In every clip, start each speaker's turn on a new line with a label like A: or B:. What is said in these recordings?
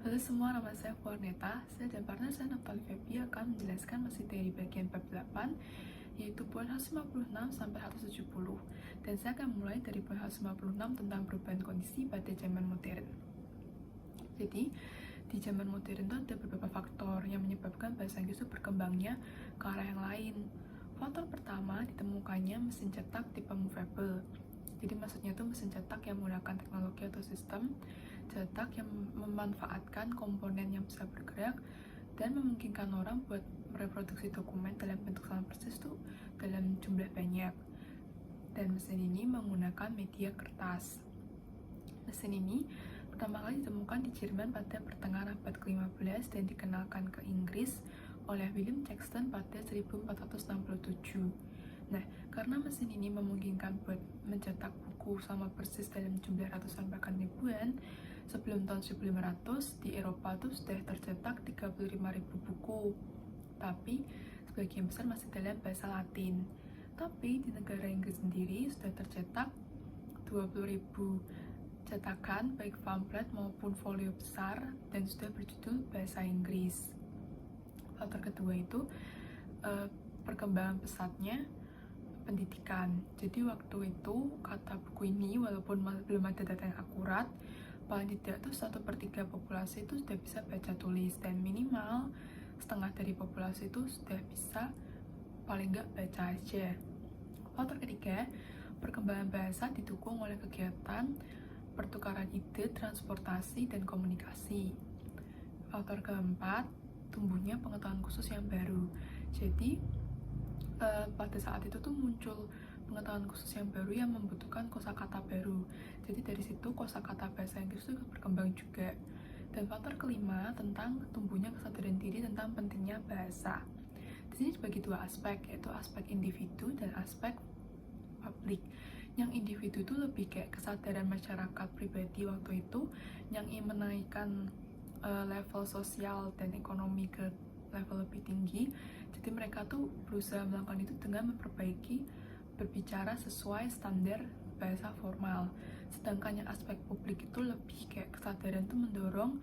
A: Halo semua, nama saya Fuarneta. Saya dan partner saya Naftali Febi akan menjelaskan materi bagian bab 8, yaitu poin 156 sampai 170. Dan saya akan mulai dari poin 156 tentang perubahan kondisi pada zaman modern. Jadi, di zaman modern itu ada beberapa faktor yang menyebabkan bahasa Inggris itu berkembangnya ke arah yang lain. Faktor pertama, ditemukannya mesin cetak tipe movable. Jadi maksudnya itu mesin cetak yang menggunakan teknologi atau sistem cetak yang memanfaatkan komponen yang bisa bergerak dan memungkinkan orang buat mereproduksi dokumen dalam bentuk sama persis tuh dalam jumlah banyak. Dan mesin ini menggunakan media kertas. Mesin ini pertama kali ditemukan di Jerman pada pertengahan abad ke-15 dan dikenalkan ke Inggris oleh William Caxton pada 1467. Nah, karena mesin ini memungkinkan buat mencetak buku sama persis dalam jumlah ratusan bahkan ribuan, sebelum tahun 1500 di Eropa tuh sudah tercetak 35.000 buku. Tapi sebagian besar masih dalam bahasa Latin. Tapi di negara Inggris sendiri sudah tercetak 20.000 cetakan baik pamflet maupun folio besar dan sudah berjudul bahasa Inggris. Faktor kedua itu perkembangan pesatnya pendidikan. Jadi waktu itu kata buku ini walaupun belum ada data yang akurat, paling tidak tuh 1/3 populasi itu sudah bisa baca tulis dan minimal setengah dari populasi itu sudah bisa paling nggak baca aja. Faktor ketiga, perkembangan bahasa didukung oleh kegiatan pertukaran ide, transportasi, dan komunikasi. Faktor keempat, tumbuhnya pengetahuan khusus yang baru. Jadi pada saat itu tuh muncul pengetahuan khusus yang baru yang membutuhkan kosakata baru. Jadi dari situ kosakata bahasa Inggris itu berkembang juga. Dan faktor kelima tentang tumbuhnya kesadaran diri tentang pentingnya bahasa. Di sini dibagi dua aspek, yaitu aspek individu dan aspek publik. Yang individu itu lebih kayak kesadaran masyarakat pribadi waktu itu yang ingin menaikkan level sosial dan ekonomi ke level lebih tinggi. Jadi mereka tuh berusaha melakukan itu dengan memperbaiki berbicara sesuai standar bahasa formal. Sedangkan yang aspek publik itu lebih kayak kesadaran tuh mendorong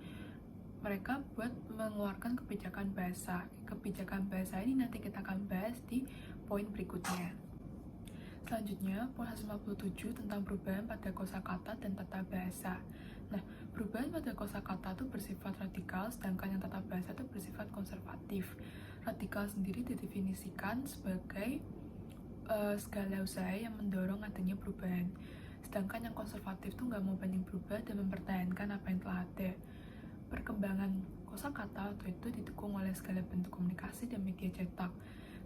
A: mereka buat mengeluarkan kebijakan bahasa. Kebijakan bahasa ini nanti kita akan bahas di poin berikutnya. Selanjutnya, poin 157 tentang perubahan pada kosakata dan tata bahasa. Nah, perubahan pada kosakata itu bersifat radikal, sedangkan yang tata bahasa itu bersifat konservatif. Radikal sendiri didefinisikan sebagai segala usaha yang mendorong adanya perubahan. Sedangkan yang konservatif itu nggak mau banyak berubah dan mempertahankan apa yang telah ada. Perkembangan kosakata waktu itu didukung oleh segala bentuk komunikasi dan media cetak.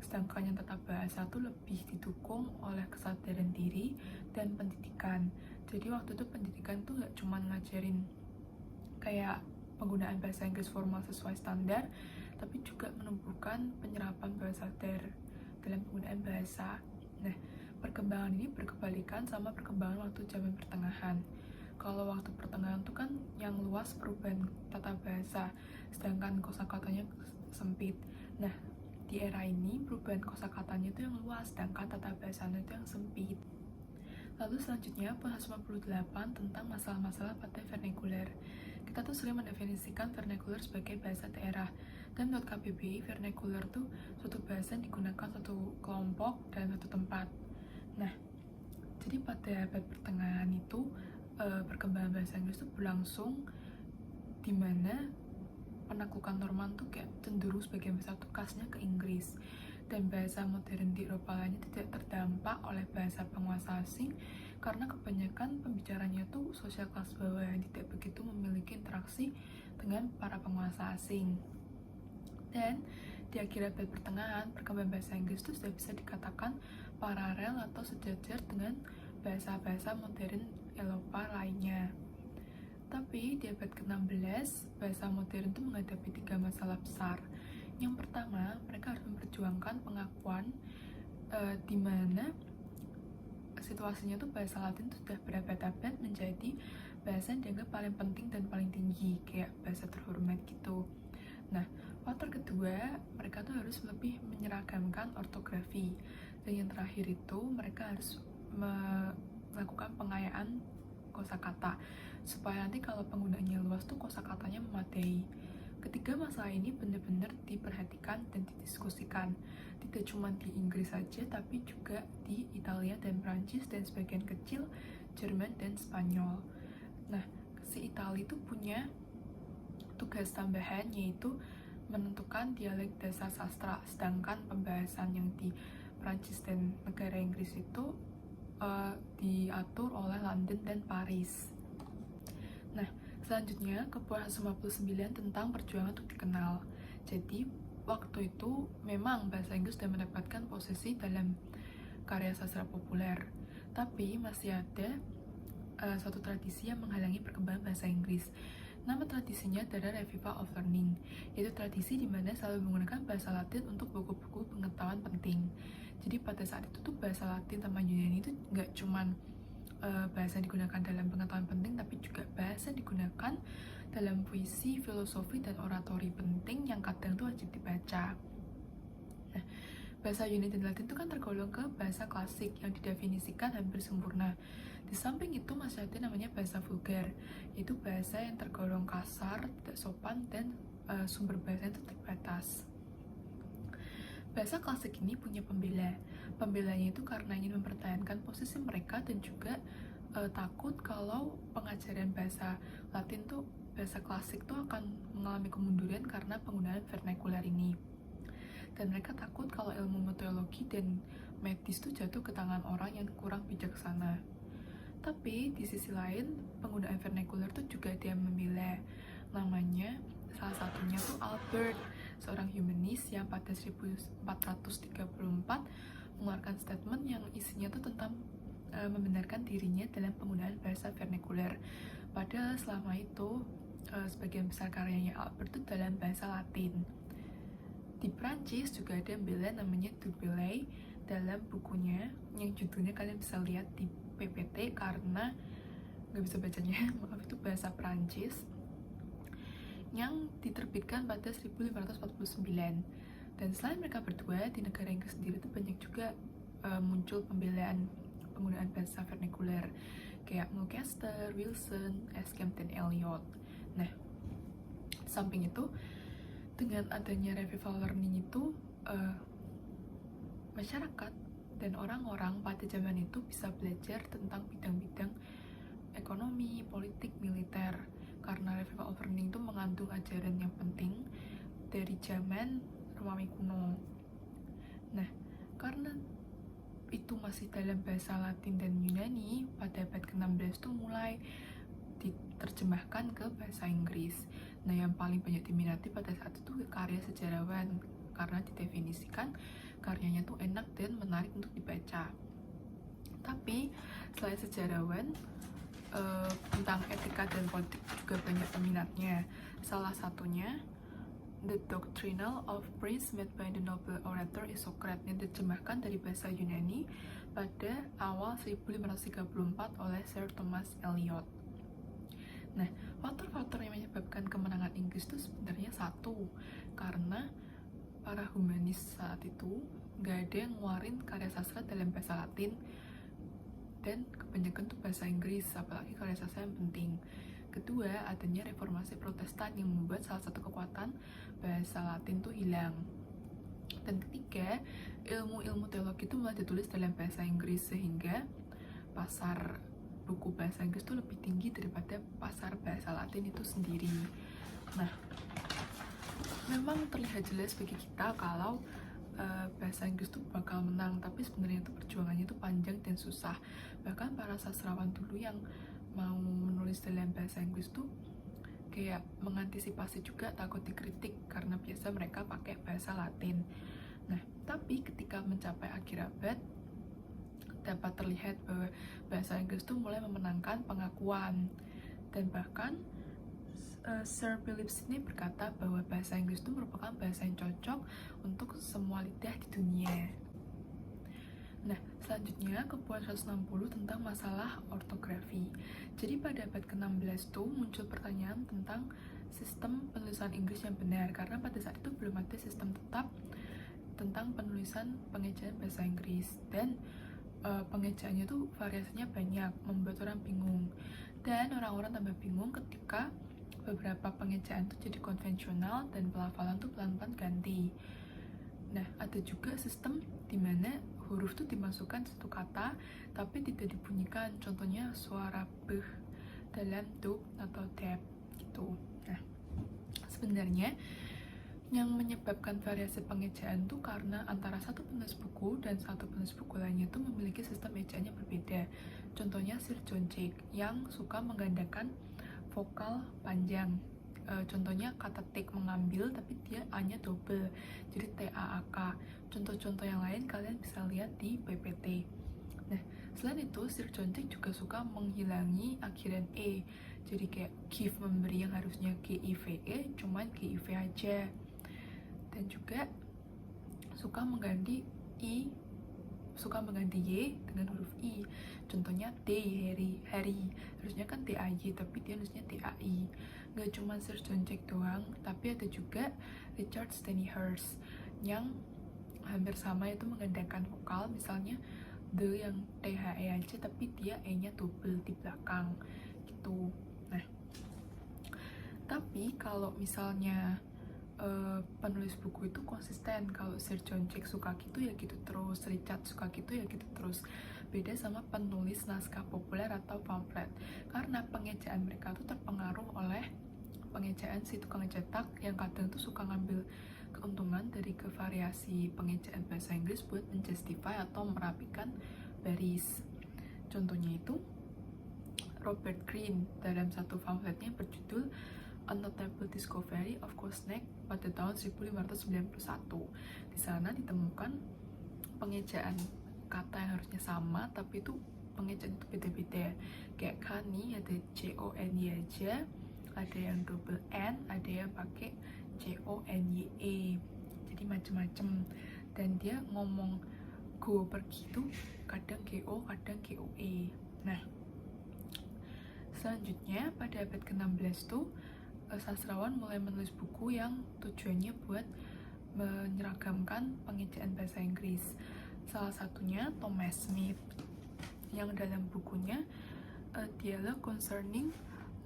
A: Sedangkan yang tata bahasa itu lebih didukung oleh kesadaran diri dan pendidikan. Jadi waktu itu pendidikan tuh gak cuma ngajarin kayak penggunaan bahasa Inggris formal sesuai standar, tapi juga menumbuhkan penyerapan bahasa sadar dalam penggunaan bahasa. Nah, perkembangan ini berkebalikan sama perkembangan waktu zaman pertengahan. Kalau waktu pertengahan tuh kan yang luas perubahan tata bahasa, sedangkan kosakatanya sempit. Nah, di era ini perubahan kosakatanya itu yang luas, sedangkan tata bahasanya itu yang sempit. Lalu selanjutnya poin 158 tentang masalah-masalah pada vernacular. Kita tuh sering mendefinisikan vernacular sebagai bahasa daerah. Dan menurut KBBI, vernacular tuh suatu bahasa yang digunakan satu kelompok dalam satu tempat. Nah, jadi pada abad pertengahan itu perkembangan bahasa Inggris itu berlangsung di mana penaklukan Norman tuh kayak cenderung sebagai bahasa tukasnya ke Inggris, dan bahasa modern di Eropa lainnya tidak terdampak oleh bahasa penguasa asing karena kebanyakan pembicaranya tuh sosial kelas bawah yang tidak begitu memiliki interaksi dengan para penguasa asing. Dan di akhir abad pertengahan, perkembangan bahasa Inggris itu sudah bisa dikatakan paralel atau sejajar dengan bahasa-bahasa modern Eropa lainnya. Tapi di abad ke-16, bahasa modern itu menghadapi 3 masalah besar. Yang pertama, mereka harus memperjuangkan pengakuan di mana situasinya tuh bahasa Latin itu sudah berabad-abad menjadi bahasa yang dianggap paling penting dan paling tinggi, kayak bahasa terhormat gitu. Nah, faktor kedua, mereka tuh harus lebih menyeragamkan ortografi. Dan yang terakhir itu, mereka harus melakukan pengayaan kosakata, supaya nanti kalau penggunaannya luas tuh kosakatanya memadai. Ketiga, masalah ini benar-benar diperhatikan dan didiskusikan, tidak cuma di Inggris saja, tapi juga di Italia dan Prancis dan sebagian kecil Jerman dan Spanyol. Nah, si Italia itu punya tugas tambahan, yaitu menentukan dialek dasar sastra, sedangkan pembahasan yang di Prancis dan negara Inggris itu diatur oleh London dan Paris. Nah, selanjutnya kepuasan 59 tentang perjuangan untuk dikenal. Jadi, waktu itu memang bahasa Inggris sudah mendapatkan posisi dalam karya sastra populer, tapi masih ada suatu tradisi yang menghalangi perkembangan bahasa Inggris. Nama tradisinya adalah Revival of Learning, yaitu tradisi di mana selalu menggunakan bahasa Latin untuk buku-buku pengetahuan penting. Jadi pada saat itu tuh bahasa Latin sama Yunani itu nggak cuman bahasa yang digunakan dalam pengetahuan penting, tapi juga bahasa yang digunakan dalam puisi, filosofi, dan oratori penting yang kadang tuh wajib dibaca. Nah, bahasa Yunani dan Latin itu kan tergolong ke bahasa klasik yang didefinisikan hampir sempurna. Di samping itu masih ada namanya bahasa vulgar, yaitu bahasa yang tergolong kasar, tidak sopan, dan sumber bahasa itu terbatas. Bahasa klasik ini punya pembela. Pembelanya itu karena ingin mempertahankan posisi mereka dan juga takut kalau pengajaran bahasa Latin tuh, bahasa klasik tuh akan mengalami kemunduran karena penggunaan vernakular ini. Dan mereka takut kalau ilmu meteorologi dan medis tuh jatuh ke tangan orang yang kurang bijaksana. Tapi di sisi lain, penggunaan vernakular tuh juga dia membela. Namanya, salah satunya tuh Albert, seorang humanis yang pada 1434 mengeluarkan statement yang isinya tuh tentang membenarkan dirinya dalam penggunaan bahasa vernakular. Padahal selama itu sebagian besar karyanya Albert itu dalam bahasa Latin. Di Prancis juga ada yang bela namanya Dubélé dalam bukunya yang judulnya kalian bisa lihat di PPT karena nggak bisa bacanya, maaf, itu bahasa Prancis, yang diterbitkan pada 1549. Dan selain mereka berdua, di negara Inggris sendiri itu banyak juga muncul pembelaan penggunaan bahasa vernakular kayak Mulcaster, Wilson, Ascham, dan Eliot. Nah, samping itu, dengan adanya revival learning itu, masyarakat dan orang-orang pada zaman itu bisa belajar tentang bidang-bidang ekonomi, politik, militer, karena revival of learning itu mengandung ajaran yang penting dari zaman Romawi kuno. Nah, karena itu masih dalam bahasa Latin dan Yunani, pada abad ke-16 itu mulai diterjemahkan ke bahasa Inggris. Nah, yang paling banyak diminati pada saat itu karya sejarawan, karena didefinisikan karyanya tuh enak dan menarik untuk dibaca. Tapi selain sejarawan, tentang etika dan politik juga banyak peminatnya. Salah satunya The Doctrinal of Praise Made by the Noble Orator Isocrates yang diterjemahkan dari bahasa Yunani pada awal 1534 oleh Sir Thomas Eliot. Nah, faktor-faktor yang menyebabkan kemenangan Inggris itu sebenarnya satu, karena para humanis saat itu nggak ada yang ngeluarin karya sastra dalam bahasa Latin, dan kebanyakan tuh bahasa Inggris, apalagi karya sastra yang penting. Kedua, adanya reformasi Protestan yang membuat salah satu kekuatan bahasa Latin tuh hilang. Dan ketiga, ilmu-ilmu teologi itu mulai ditulis dalam bahasa Inggris, sehingga pasar buku bahasa Inggris tuh lebih tinggi daripada pasar bahasa Latin itu sendiri. Nah, memang terlihat jelas bagi kita kalau bahasa Inggris tuh bakal menang, tapi sebenarnya itu perjuangannya tuh panjang dan susah. Bahkan para sastrawan dulu yang mau menulis dalam bahasa Inggris tuh kayak mengantisipasi juga takut dikritik karena biasa mereka pakai bahasa Latin. Nah, tapi ketika mencapai akhir abad, dapat terlihat bahwa bahasa Inggris tuh mulai memenangkan pengakuan, dan bahkan Sir Philip Sidney berkata bahwa bahasa Inggris itu merupakan bahasa yang cocok untuk semua lidah di dunia. Nah, selanjutnya kepuasan 160 tentang masalah ortografi. Jadi pada abad ke-16 tuh muncul pertanyaan tentang sistem penulisan Inggris yang benar, karena pada saat itu belum ada sistem tetap tentang penulisan pengejaan bahasa Inggris, dan pengejaannya tuh variasinya banyak, membuat orang bingung. Dan orang-orang tambah bingung ketika beberapa pengejaan tuh jadi konvensional dan pelafalan tuh pelan-pelan ganti. Nah, ada juga sistem di mana huruf tuh dimasukkan satu kata tapi tidak dibunyikan. Contohnya suara b dalam dub atau deb gitu. Nah, sebenarnya yang menyebabkan variasi pengejaan tuh karena antara satu penulis buku dan satu penulis buku lainnya tuh memiliki sistem ejaan yang berbeda. Contohnya Sir John Jake yang suka menggandakan vokal panjang. Contohnya kata take mengambil tapi dia A-nya double, jadi TAAK. Contoh-contoh yang lain kalian bisa lihat di PPT. Nah, selain itu Sir John Jake juga suka menghilangi akhiran E. Jadi kayak give memberi yang harusnya GIVE cuman GIV aja. Dan juga suka mengganti Y dengan huruf I. Contohnya day, hari. Harusnya kan DAY tapi dia harusnya DAI. Gak cuma Sir John Jake doang, tapi ada juga Richard Stanihurst yang hampir sama, itu menggandakan vokal. Misalnya the yang THE aja tapi dia E-nya double di belakang gitu. Nah, tapi kalau misalnya penulis buku itu konsisten, kalau Sir John Jake suka gitu ya gitu terus, Richard suka gitu ya gitu terus. Beda sama penulis naskah populer atau pamflet, karena pengejaan mereka tuh terpengaruh oleh pengejaan si tukang cetak yang kadang tuh suka ngambil keuntungan dari kevariasi pengejaan bahasa Inggris buat menjustify atau merapikan baris. Contohnya itu Robert Greene dalam satu pamfletnya berjudul A Notable Discovery of Kosnek pada tahun 1591. Di sana ditemukan pengejaan kata yang harusnya sama tapi itu pengejaan itu beda-beda. Kayak Kani ada JONY aja, ada yang double N, ada yang pakai JONYE. Jadi macem-macem. Dan dia ngomong go pergi itu kadang GO, kadang GOE. Nah, selanjutnya pada abad ke-16 tuh sastrawan mulai menulis buku yang tujuannya buat menyeragamkan pengejaan bahasa Inggris. Salah satunya Thomas Smith yang dalam bukunya A Dialogue Concerning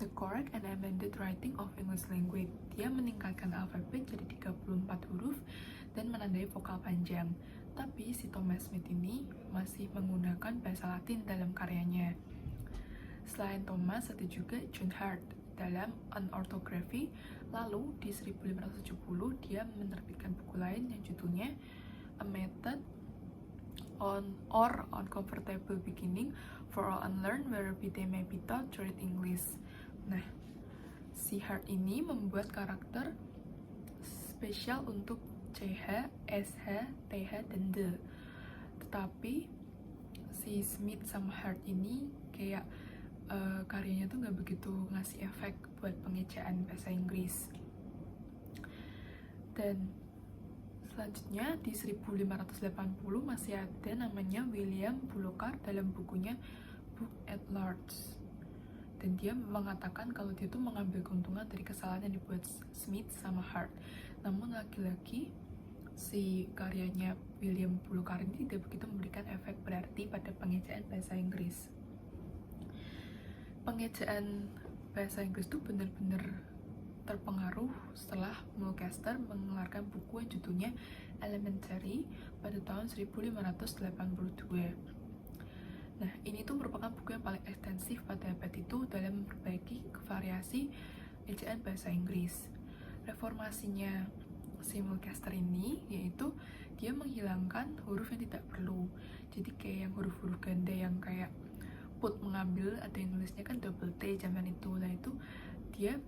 A: the Correct and Amended Writing of English Language, dia meningkatkan alfabet jadi 34 huruf dan menandai vokal panjang. Tapi si Thomas Smith ini masih menggunakan bahasa Latin dalam karyanya. Selain Thomas, ada juga John Hart dalam Unorthography. Lalu di 1570 dia menerbitkan buku lain yang judulnya A Method on Uncomfortable Beginning for All Unlearned Whereby They May Be Taught to Read English. Nah, si Hart ini membuat karakter spesial untuk CH, SH, TH, dan D. Tetapi si Smith sama Hart ini kayak karyanya tuh gak begitu ngasih efek buat pengejaan bahasa Inggris. Dan selanjutnya di 1580 masih ada namanya William Bullockar dalam bukunya Book at Large. Dan dia mengatakan kalau dia tuh mengambil keuntungan dari kesalahan yang dibuat Smith sama Hart. Namun lagi-lagi si karyanya William Bullockar ini tidak begitu memberikan efek berarti pada pengejaan bahasa Inggris. Pengejaan bahasa Inggris itu benar-benar terpengaruh setelah Mulcaster mengeluarkan buku yang judulnya Elementary pada tahun 1582. Nah, ini tuh merupakan buku yang paling ekstensif pada abad itu dalam memperbaiki variasi ejaan bahasa Inggris. Reformasinya si Mulcaster ini yaitu dia menghilangkan huruf yang tidak perlu. Jadi kayak yang huruf-huruf ganda yang kayak put mengambil, ada yang nulisnya kan double T zaman itu. Nah itu dia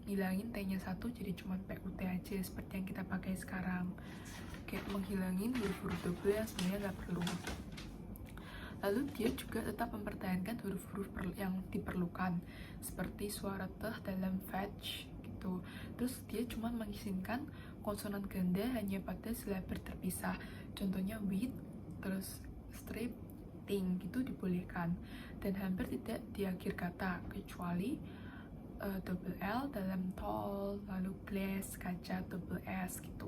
A: ngilangin T-nya satu jadi cuma PUT aja seperti yang kita pakai sekarang. Kayak menghilangin huruf-huruf double yang sebenarnya nggak perlu. Lalu dia juga tetap mempertahankan huruf-huruf yang diperlukan seperti suara teh dalam fetch gitu. Terus dia cuma mengizinkan konsonan ganda hanya pada silabi terpisah. Contohnya with, terus strip, ting gitu dibolehkan. Dan hampir tidak di akhir kata kecuali double L dalam tall, lalu glass, kaca, double S gitu.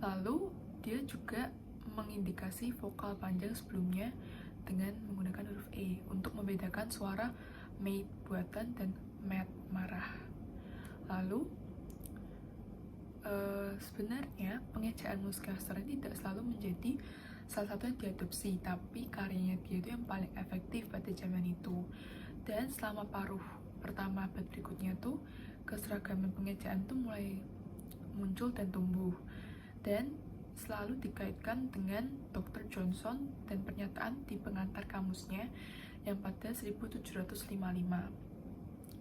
A: Lalu dia juga mengindikasi vokal panjang sebelumnya dengan menggunakan huruf E untuk membedakan suara made buatan dan mad marah. Lalu sebenarnya pengejaan Muscaster tidak selalu menjadi salah satu yang diadopsi, tapi karyanya dia itu yang paling efektif pada zaman itu. Dan selama paruh pertama abad berikutnya tuh keseragaman pengejaan tuh mulai muncul dan tumbuh, dan selalu dikaitkan dengan Dr. Johnson dan pernyataan di pengantar kamusnya yang pada 1755.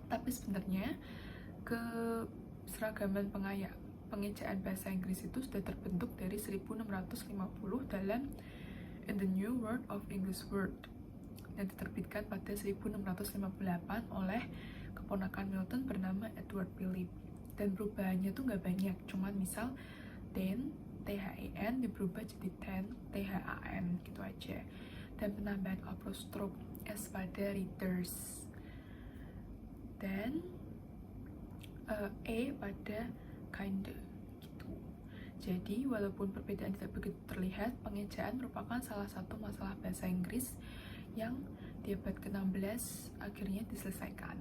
A: Tapi sebenarnya keseragaman pengejaan bahasa Inggris itu sudah terbentuk dari 1650 dalam In the New World of English Word yang diterbitkan pada 1658 oleh keponakan Milton bernama Edward Philip. Dan perubahannya tuh nggak banyak, cuman misal ten, THEN diberubah jadi ten, THAN gitu aja, dan penambahan apostrof S pada readers dan E pada kinda gitu. Jadi walaupun perbedaan tidak begitu terlihat, pengejaan merupakan salah satu masalah bahasa Inggris yang di abad ke-16 akhirnya diselesaikan.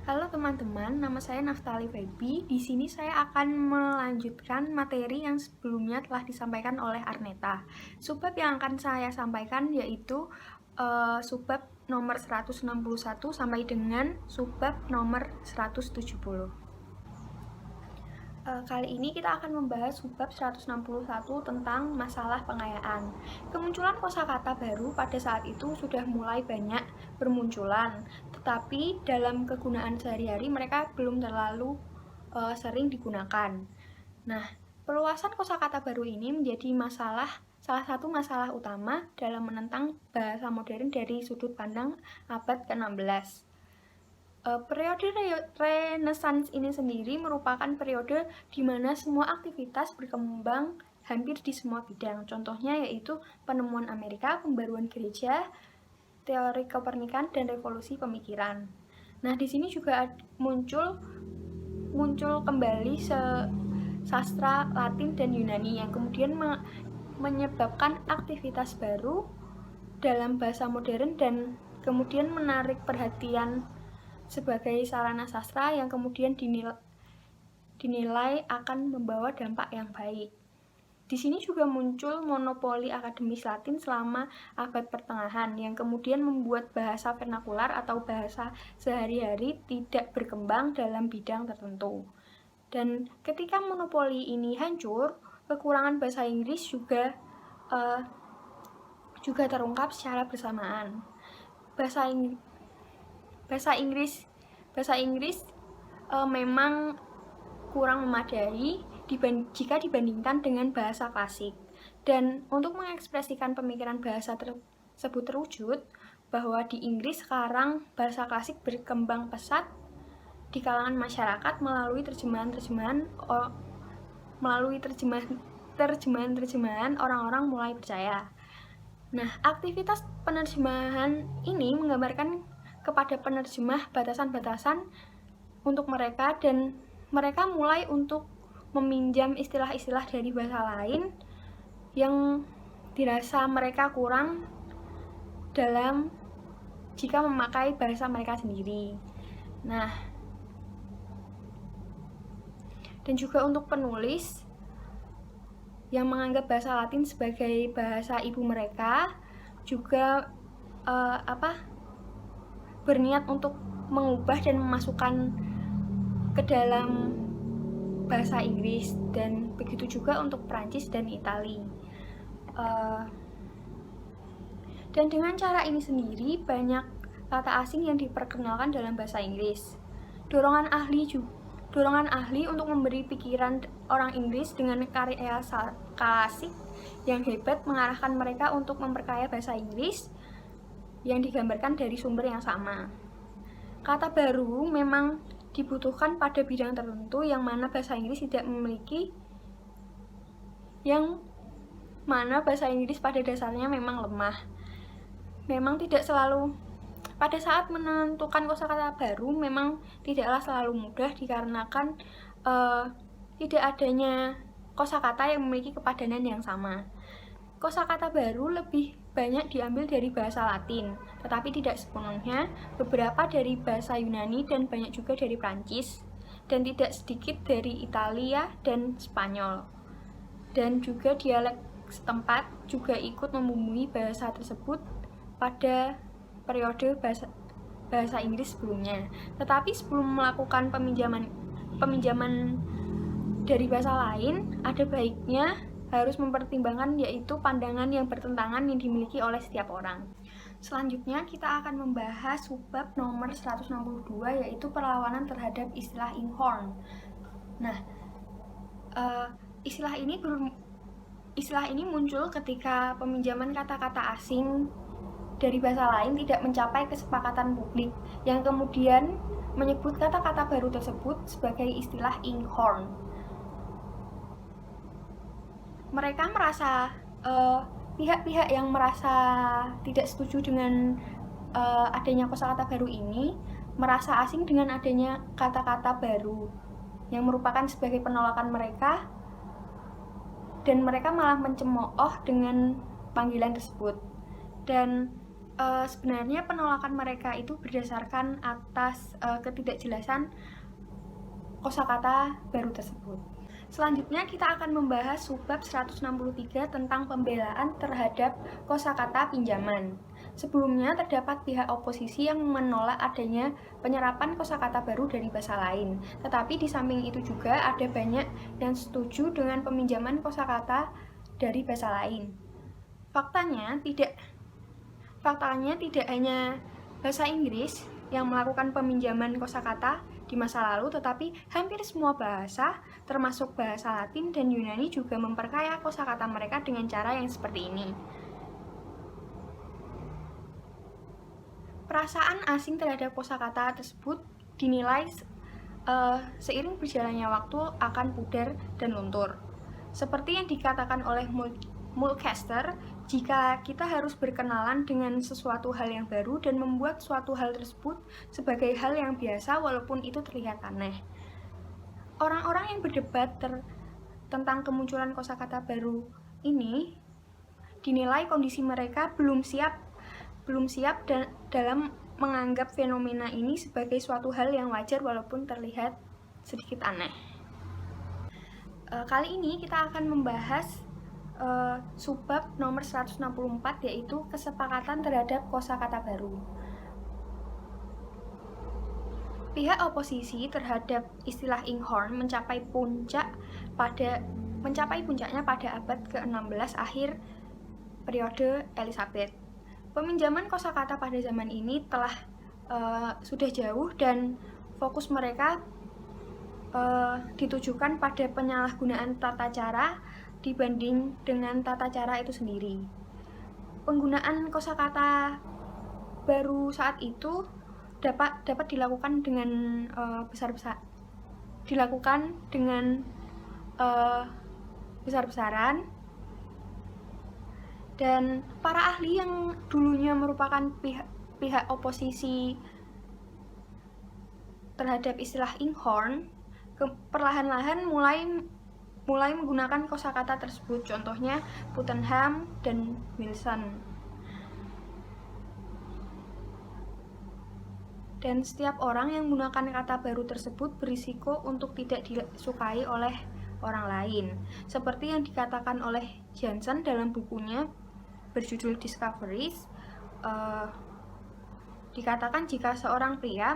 B: Halo teman-teman, nama saya Naftali Febi. Di sini saya akan melanjutkan materi yang sebelumnya telah disampaikan oleh Arneta. Subbab yang akan saya sampaikan yaitu subbab nomor 161 sampai dengan subbab nomor 170. Kali ini kita akan membahas subbab 161 tentang masalah pengayaan. Kemunculan kosakata baru pada saat itu sudah mulai banyak bermunculan, tetapi dalam kegunaan sehari-hari mereka belum terlalu sering digunakan. Nah, perluasan kosakata baru ini menjadi salah satu masalah utama dalam menentang bahasa modern dari sudut pandang abad ke-16. Periode Renaissance ini sendiri merupakan periode di mana semua aktivitas berkembang hampir di semua bidang. Contohnya yaitu penemuan Amerika, pembaruan gereja, teori Kopernikan, dan revolusi pemikiran. Nah, di sini juga muncul kembali sastra Latin dan Yunani yang kemudian menyebabkan aktivitas baru dalam bahasa modern dan kemudian menarik perhatian sebagai sarana sastra yang kemudian dinilai akan membawa dampak yang baik. Di sini juga muncul monopoli akademis Latin selama abad pertengahan yang kemudian membuat bahasa vernakular atau bahasa sehari-hari tidak berkembang dalam bidang tertentu. Dan ketika monopoli ini hancur, kekurangan bahasa Inggris juga terungkap secara bersamaan. Bahasa Inggris memang kurang memadai jika dibandingkan dengan bahasa klasik. Dan untuk mengekspresikan pemikiran bahasa tersebut terwujud, bahwa di Inggris sekarang bahasa klasik berkembang pesat di kalangan masyarakat melalui terjemahan orang-orang mulai percaya. Nah, aktivitas penerjemahan ini menggambarkan kepada penerjemah batasan-batasan untuk mereka, dan mereka mulai untuk meminjam istilah-istilah dari bahasa lain yang dirasa mereka kurang dalam jika memakai bahasa mereka sendiri. Nah, dan juga untuk penulis yang menganggap bahasa Latin sebagai bahasa ibu mereka juga berniat untuk mengubah dan memasukkan ke dalam bahasa Inggris, dan begitu juga untuk Prancis dan Itali. Dan dengan cara ini sendiri banyak kata asing yang diperkenalkan dalam bahasa Inggris. Dorongan ahli untuk memberi pikiran orang Inggris dengan karya klasik yang hebat mengarahkan mereka untuk memperkaya bahasa Inggris yang digambarkan dari sumber yang sama. Kata baru memang dibutuhkan pada bidang tertentu yang mana bahasa Inggris tidak memiliki, yang mana bahasa Inggris pada dasarnya memang lemah. Memang tidak selalu, pada saat menentukan kosakata baru memang tidaklah selalu mudah dikarenakan tidak adanya kosakata yang memiliki kepadanan yang sama. Kosakata baru lebih banyak diambil dari bahasa Latin, tetapi tidak sepenuhnya, beberapa dari bahasa Yunani dan banyak juga dari Prancis, dan tidak sedikit dari Italia dan Spanyol. Dan juga dialek setempat juga ikut membumbui bahasa tersebut pada periode bahasa Inggris sebelumnya. Tetapi sebelum melakukan peminjaman dari bahasa lain, ada baiknya harus mempertimbangkan yaitu pandangan yang bertentangan yang dimiliki oleh setiap orang. Selanjutnya kita akan membahas subbab nomor 162 yaitu perlawanan terhadap istilah Inghorn. Nah, istilah ini muncul ketika peminjaman kata-kata asing dari bahasa lain tidak mencapai kesepakatan publik yang kemudian menyebut kata-kata baru tersebut sebagai istilah Inghorn. Mereka merasa pihak-pihak yang merasa tidak setuju dengan adanya kosakata baru ini merasa asing dengan adanya kata-kata baru yang merupakan sebagai penolakan mereka, dan mereka malah mencemooh dengan panggilan tersebut. Dan sebenarnya penolakan mereka itu berdasarkan atas ketidakjelasan kosakata baru tersebut. Selanjutnya kita akan membahas subbab 163 tentang pembelaan terhadap kosakata pinjaman. Sebelumnya terdapat pihak oposisi yang menolak adanya penyerapan kosakata baru dari bahasa lain. Tetapi di samping itu juga ada banyak yang setuju dengan peminjaman kosakata dari bahasa lain. Faktanya tidak hanya bahasa Inggris yang melakukan peminjaman kosakata di masa lalu, tetapi hampir semua bahasa, termasuk bahasa Latin dan Yunani juga memperkaya kosakata mereka dengan cara yang seperti ini. Perasaan asing terhadap kosakata tersebut dinilai seiring berjalannya waktu akan pudar dan luntur. Seperti yang dikatakan oleh Mulcaster, jika kita harus berkenalan dengan sesuatu hal yang baru dan membuat suatu hal tersebut sebagai hal yang biasa walaupun itu terlihat aneh. Orang-orang yang berdebat tentang kemunculan kosakata baru ini dinilai kondisi mereka belum siap dalam menganggap fenomena ini sebagai suatu hal yang wajar walaupun terlihat sedikit aneh. Kali ini kita akan membahas subbab nomor 164 yaitu kesepakatan terhadap kosakata baru. Pihak oposisi terhadap istilah Inghorn mencapai puncaknya pada abad ke-16 akhir periode Elizabeth. Peminjaman kosakata pada zaman ini telah sudah jauh dan fokus mereka ditujukan pada penyalahgunaan tata cara dibanding dengan tata cara itu sendiri. Penggunaan kosakata baru saat itu dapat dilakukan dengan besar-besaran, dan para ahli yang dulunya merupakan pihak oposisi terhadap istilah Inghorn perlahan-lahan mulai menggunakan kosakata tersebut, contohnya Puttenham dan Wilson. Dan setiap orang yang menggunakan kata baru tersebut berisiko untuk tidak disukai oleh orang lain. Seperti yang dikatakan oleh Johnson dalam bukunya berjudul Discoveries, dikatakan jika seorang pria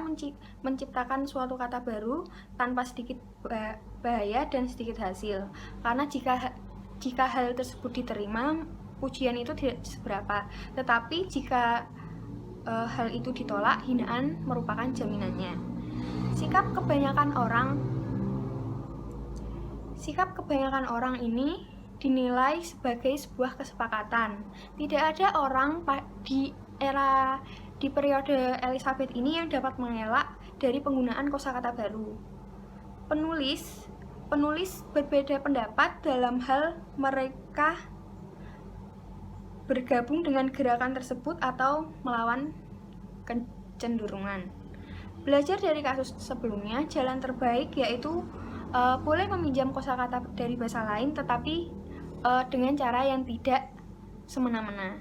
B: menciptakan suatu kata baru tanpa sedikit bahaya dan sedikit hasil. Karena jika hal tersebut diterima, pujian itu tidak seberapa. Tetapi jika hal itu ditolak, hinaan merupakan jaminannya. Sikap kebanyakan orang ini dinilai sebagai sebuah kesepakatan. Tidak ada orang di periode Elizabeth ini yang dapat mengelak dari penggunaan kosakata baru. Penulis berbeda pendapat dalam hal mereka bergabung dengan gerakan tersebut atau melawan kecenderungan. Belajar dari kasus sebelumnya, jalan terbaik yaitu boleh meminjam kosakata dari bahasa lain, tetapi dengan cara yang tidak semena-mena.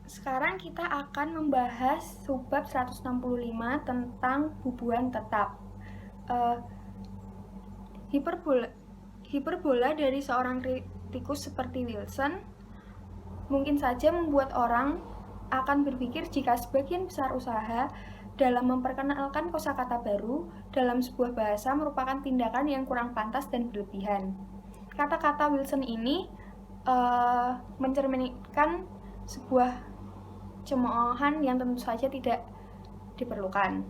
B: Sekarang kita akan membahas subbab 165 tentang bubuan tetap. Hiperbola dari seorang kritikus seperti Wilson mungkin saja membuat orang akan berpikir jika sebagian besar usaha dalam memperkenalkan kosakata baru dalam sebuah bahasa merupakan tindakan yang kurang pantas dan berlebihan. Kata-kata Wilson ini mencerminkan sebuah cemoohan yang tentu saja tidak diperlukan.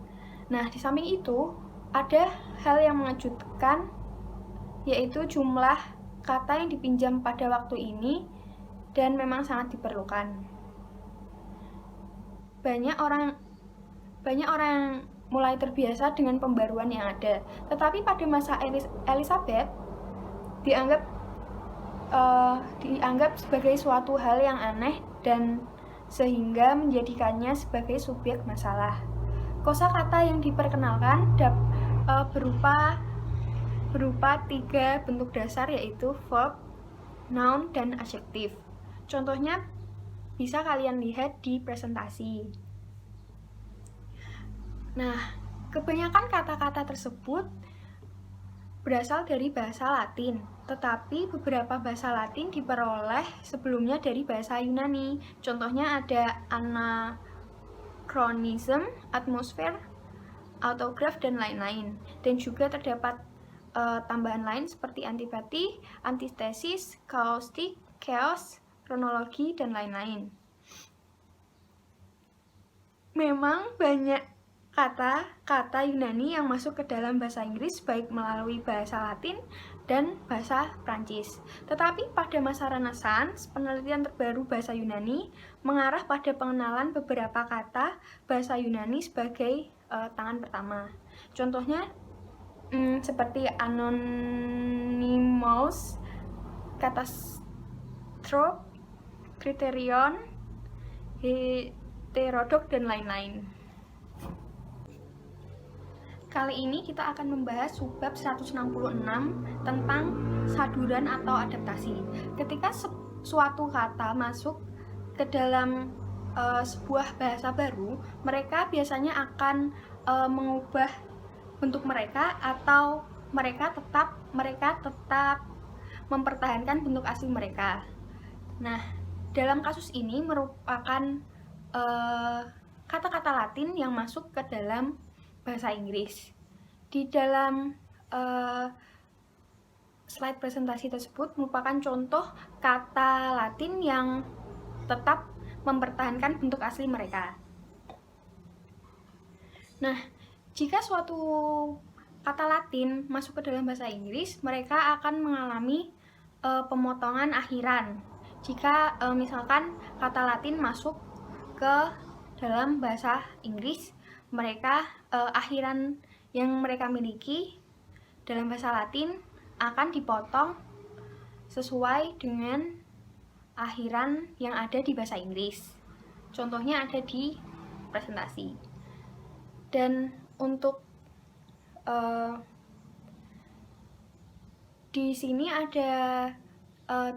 B: Nah, di samping itu, ada hal yang mengejutkan, yaitu jumlah kata yang dipinjam pada waktu ini dan memang sangat diperlukan. Banyak orang yang mulai terbiasa dengan pembaruan yang ada, tetapi pada masa Elizabeth dianggap sebagai suatu hal yang aneh dan sehingga menjadikannya sebagai subjek masalah. Kosakata yang diperkenalkan berupa 3 bentuk dasar, yaitu verb, noun, dan adjektif. Contohnya bisa kalian lihat di presentasi. Nah, kebanyakan kata-kata tersebut berasal dari bahasa Latin, tetapi beberapa bahasa Latin diperoleh sebelumnya dari bahasa Yunani. Contohnya ada anachronism, atmosfer, autograph, dan lain-lain. Dan juga terdapat tambahan lain seperti antipati, antitesis, kaustik, chaos, kronologi, dan lain-lain. Memang banyak kata-kata Yunani yang masuk ke dalam bahasa Inggris baik melalui bahasa Latin dan bahasa Prancis. Tetapi pada masa Renaissance, penelitian terbaru bahasa Yunani mengarah pada pengenalan beberapa kata bahasa Yunani sebagai tangan pertama. Contohnya seperti anonymous, katastrof, kriterion, heterodok, dan lain-lain. Kali ini kita akan membahas subbab 166 tentang saduran atau adaptasi. Ketika suatu kata masuk ke dalam sebuah bahasa baru, mereka biasanya akan mengubah bentuk mereka atau mereka tetap mempertahankan bentuk asli mereka. Nah, dalam kasus ini merupakan kata-kata Latin yang masuk ke dalam bahasa Inggris. Di dalam slide presentasi tersebut merupakan contoh kata Latin yang tetap mempertahankan bentuk asli mereka. Nah, jika suatu kata Latin masuk ke dalam bahasa Inggris, mereka akan mengalami pemotongan akhiran. Jika misalkan kata Latin masuk ke dalam bahasa Inggris, mereka akhiran yang mereka miliki dalam bahasa Latin akan dipotong sesuai dengan akhiran yang ada di bahasa Inggris. Contohnya ada di presentasi. Dan untuk di sini ada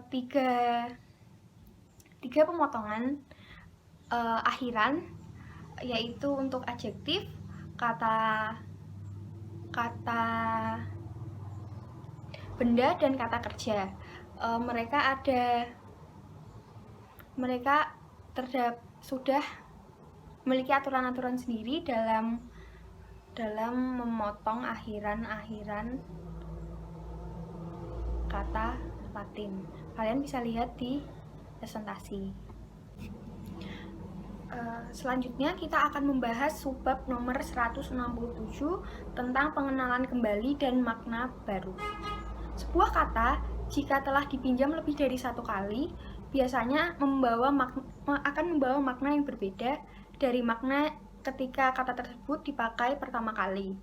B: tiga pemotongan akhiran, yaitu untuk adjektif, kata benda, dan kata kerja. Mereka sudah memiliki aturan-aturan sendiri dalam memotong akhiran kata Latin. Kalian bisa lihat di presentasi. Selanjutnya kita akan membahas subbab nomor 167 tentang pengenalan kembali dan makna baru. Sebuah kata jika telah dipinjam lebih dari satu kali, biasanya akan membawa makna yang berbeda dari makna ketika kata tersebut dipakai pertama kali.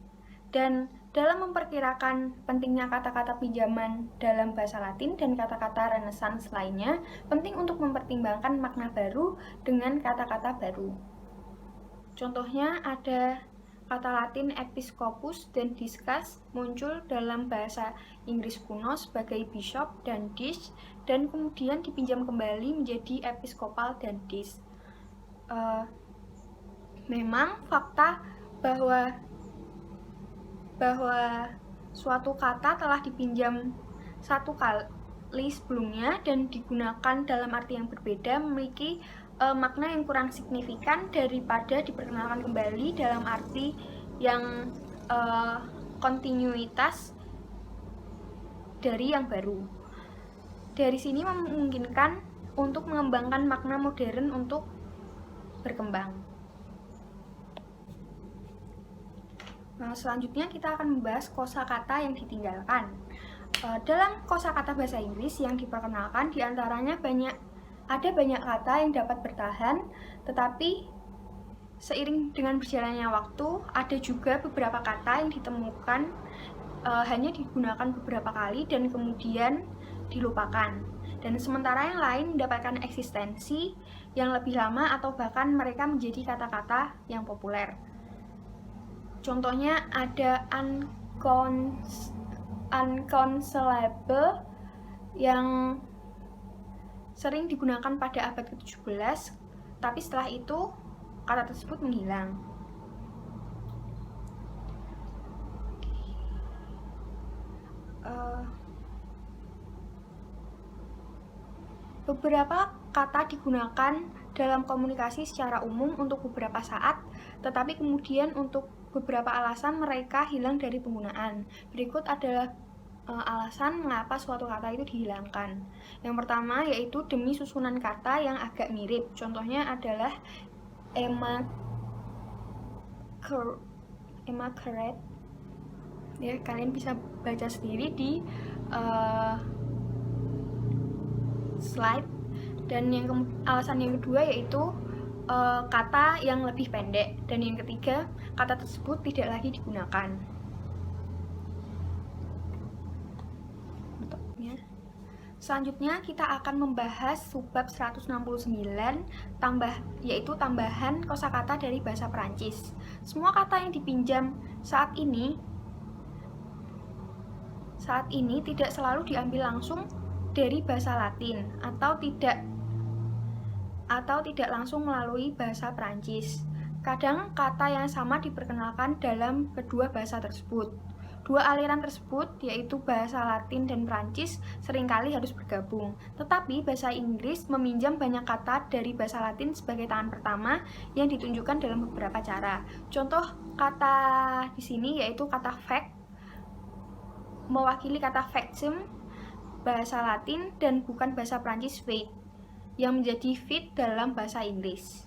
B: Dan dalam memperkirakan pentingnya kata-kata pinjaman dalam bahasa Latin dan kata-kata Renaissance lainnya, penting untuk mempertimbangkan makna baru dengan kata-kata baru. Contohnya ada kata Latin episcopus dan discus muncul dalam bahasa Inggris kuno sebagai bishop dan dis, dan kemudian dipinjam kembali menjadi episkopal dan dis. Memang fakta bahwa suatu kata telah dipinjam satu kali sebelumnya dan digunakan dalam arti yang berbeda memiliki makna yang kurang signifikan daripada diperkenalkan kembali dalam arti yang kontinuitas dari yang baru. Dari sini memungkinkan untuk mengembangkan makna modern untuk berkembang. Nah, selanjutnya kita akan membahas kosakata yang ditinggalkan. Dalam kosakata bahasa Inggris yang diperkenalkan diantaranya ada banyak kata yang dapat bertahan, tetapi seiring dengan berjalannya waktu ada juga beberapa kata yang ditemukan hanya digunakan beberapa kali dan kemudian dilupakan. Dan sementara yang lain mendapatkan eksistensi yang lebih lama atau bahkan mereka menjadi kata-kata yang populer. Contohnya ada unconsolable yang sering digunakan pada abad ke-17, tapi setelah itu kata tersebut menghilang. Beberapa kata digunakan dalam komunikasi secara umum untuk beberapa saat, tetapi kemudian untuk beberapa alasan mereka hilang dari penggunaan. Berikut adalah alasan mengapa suatu kata itu dihilangkan. Yang pertama yaitu demi susunan kata yang agak mirip. Contohnya adalah immaculate. Ya, kalian bisa baca sendiri di slide. Dan alasan yang kedua yaitu kata yang lebih pendek, dan yang ketiga kata tersebut tidak lagi digunakan. Selanjutnya kita akan membahas subbab 169 yaitu tambahan kosakata dari bahasa Perancis. Semua kata yang dipinjam saat ini tidak selalu diambil langsung dari bahasa Latin atau tidak langsung melalui bahasa Perancis. Kadang kata yang sama diperkenalkan dalam kedua bahasa tersebut. Dua aliran tersebut, yaitu bahasa Latin dan Perancis, seringkali harus bergabung. Tetapi bahasa Inggris meminjam banyak kata dari bahasa Latin sebagai tangan pertama yang ditunjukkan dalam beberapa cara. Contoh kata di sini yaitu kata fact, mewakili kata factum, bahasa Latin, dan bukan bahasa Perancis faith, yang menjadi fit dalam bahasa Inggris.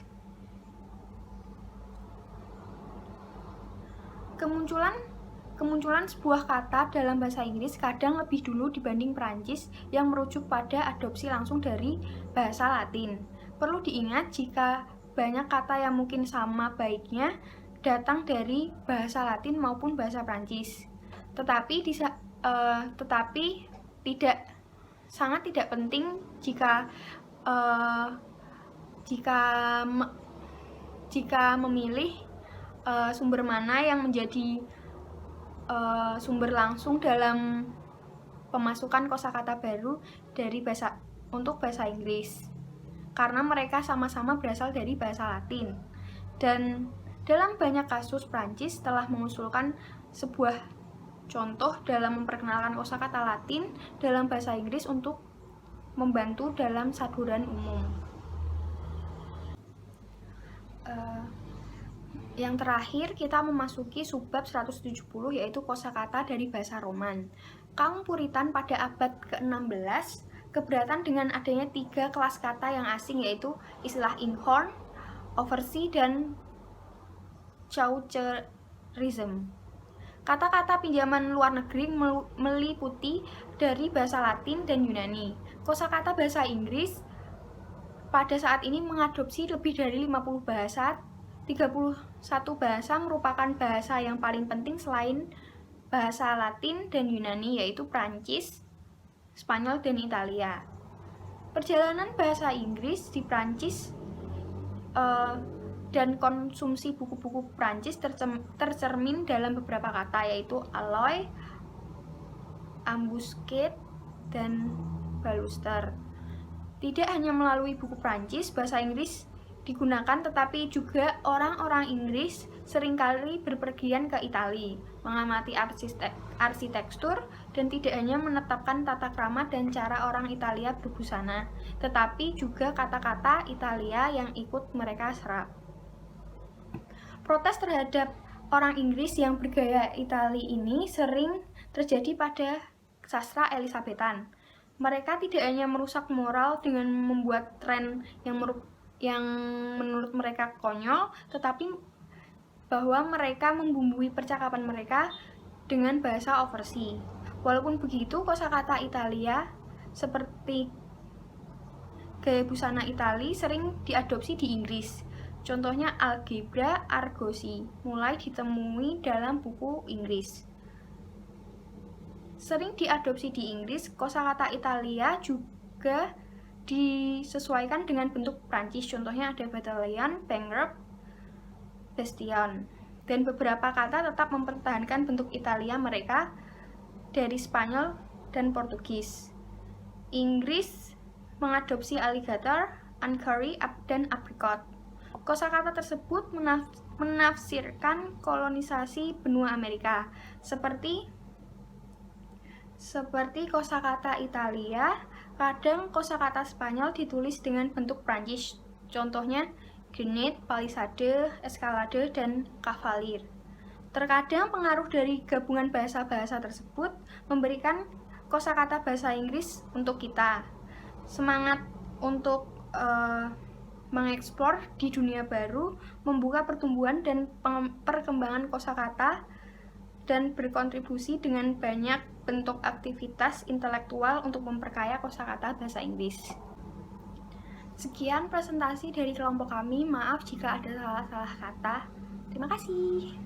B: Kemunculan sebuah kata dalam bahasa Inggris kadang lebih dulu dibanding Perancis yang merujuk pada adopsi langsung dari bahasa Latin. Perlu diingat jika banyak kata yang mungkin sama baiknya datang dari bahasa Latin maupun bahasa Perancis. Tetapi sangat tidak penting jika memilih sumber mana yang menjadi sumber langsung dalam pemasukan kosakata baru untuk bahasa Inggris, karena mereka sama-sama berasal dari bahasa Latin. Dan dalam banyak kasus Prancis telah mengusulkan sebuah contoh dalam memperkenalkan kosakata Latin dalam bahasa Inggris untuk membantu dalam saduran umum. Yang terakhir kita memasuki subbab 170 yaitu kosakata dari bahasa Roman. Kaum Puritan pada abad ke-16 keberatan dengan adanya 3 kelas kata yang asing yaitu istilah inkhorn, oversea, dan Chaucerism. Kata-kata pinjaman luar negeri meliputi dari bahasa Latin dan Yunani. Kosakata bahasa Inggris pada saat ini mengadopsi lebih dari 50 bahasa. 31 bahasa merupakan bahasa yang paling penting selain bahasa Latin dan Yunani, yaitu Prancis, Spanyol, dan Italia. Perjalanan bahasa Inggris di Prancis dan konsumsi buku-buku Prancis tercermin dalam beberapa kata, yaitu alloy, ambuscade, dan baluster. Tidak hanya melalui buku Prancis, bahasa Inggris digunakan, tetapi juga orang-orang Inggris seringkali berpergian ke Italia, mengamati arsitektur, dan tidak hanya menetapkan tata krama dan cara orang Italia berbusana, tetapi juga kata-kata Italia yang ikut mereka serap. Protes terhadap orang Inggris yang bergaya Italia ini sering terjadi pada sastra Elizabethan. Mereka tidak hanya merusak moral dengan membuat tren yang menurut mereka konyol, tetapi bahwa mereka membumbui percakapan mereka dengan bahasa oversea. Walaupun begitu, kosakata Italia seperti gaya busana Italia sering diadopsi di Inggris. Contohnya algebra argosi mulai ditemui dalam buku Inggris. Sering diadopsi di Inggris, kosakata Italia juga disesuaikan dengan bentuk Prancis. Contohnya ada battalion, bankrupt, bastion. Dan beberapa kata tetap mempertahankan bentuk Italia mereka dari Spanyol dan Portugis. Inggris mengadopsi alligator, uncurry, dan apricot. Kosakata tersebut menafsirkan kolonisasi benua Amerika, seperti kosakata Italia. Kadang kosakata Spanyol ditulis dengan bentuk Prancis, contohnya grenade, palisade, escalade, dan cavalier. Terkadang pengaruh dari gabungan bahasa-bahasa tersebut memberikan kosakata bahasa Inggris untuk kita. Semangat untuk mengeksplor di dunia baru, membuka pertumbuhan dan perkembangan kosakata, dan berkontribusi dengan banyak bentuk aktivitas intelektual untuk memperkaya kosakata bahasa Inggris. Sekian presentasi dari kelompok kami, maaf jika ada salah-salah kata. Terima kasih.